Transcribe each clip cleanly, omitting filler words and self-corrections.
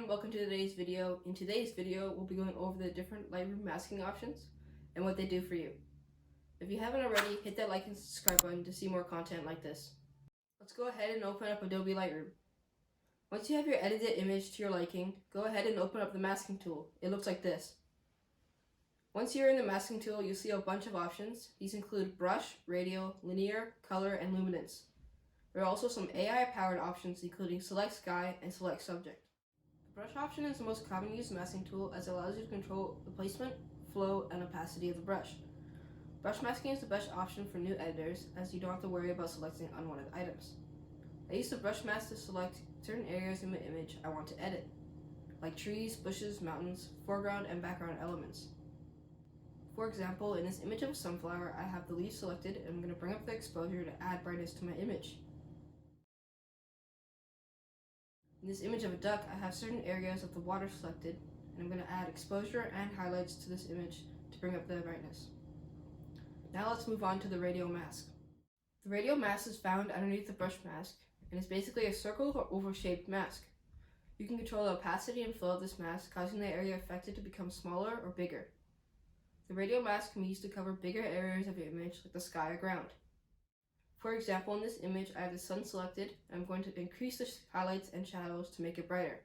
everyone, welcome to today's video. In today's video, we'll be going over the different Lightroom masking options and what they do for you. If you haven't already, hit that like and subscribe button to see more content like this. Let's go ahead and open up Adobe Lightroom. Once you have your edited image to your liking, go ahead and open up the masking tool. It looks like this. Once you're in the masking tool, you'll see a bunch of options. These include brush, radial, linear, color, and luminance. There are also some AI-powered options including select sky and select subject. The brush option is the most commonly used masking tool as it allows you to control the placement, flow, and opacity of the brush. Brush masking is the best option for new editors as you don't have to worry about selecting unwanted items. I use the brush mask to select certain areas in my image I want to edit, like trees, bushes, mountains, foreground, and background elements. For example, in this image of a sunflower, I have the leaves selected and I'm going to bring up the exposure to add brightness to my image. In this image of a duck, I have certain areas of the water selected, and I'm going to add exposure and highlights to this image to bring up the brightness. Now let's move on to the Radial Mask. The Radial Mask is found underneath the brush mask, and is basically a circle or oval-shaped mask. You can control the opacity and flow of this mask, causing the area affected to become smaller or bigger. The Radial Mask can be used to cover bigger areas of your image, like the sky or ground. For example, in this image, I have the sun selected, and I'm going to increase the highlights and shadows to make it brighter.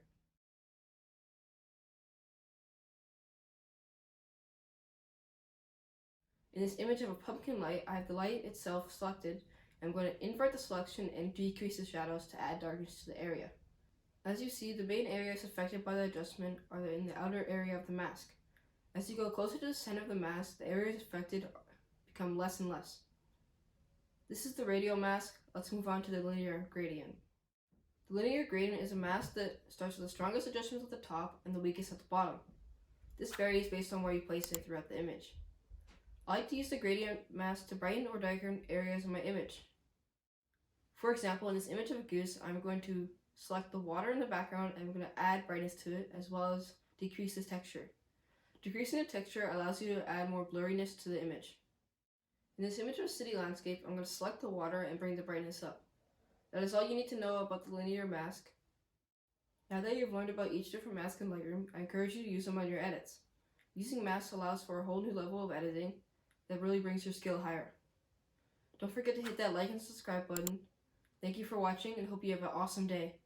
In this image of a pumpkin light, I have the light itself selected, and I'm going to invert the selection and decrease the shadows to add darkness to the area. As you see, the main areas affected by the adjustment are in the outer area of the mask. As you go closer to the center of the mask, the areas affected become less and less. This is the Radial Mask. Let's move on to the Linear Gradient. The Linear Gradient is a mask that starts with the strongest adjustments at the top and the weakest at the bottom. This varies based on where you place it throughout the image. I like to use the gradient mask to brighten or darken areas of my image. For example, in this image of a goose, I'm going to select the water in the background and I'm going to add brightness to it as well as decrease the texture. Decreasing the texture allows you to add more blurriness to the image. In this image of a city landscape, I'm going to select the water and bring the brightness up. That is all you need to know about the linear mask. Now that you've learned about each different mask in Lightroom, I encourage you to use them on your edits. Using masks allows for a whole new level of editing that really brings your skill higher. Don't forget to hit that like and subscribe button. Thank you for watching and hope you have an awesome day.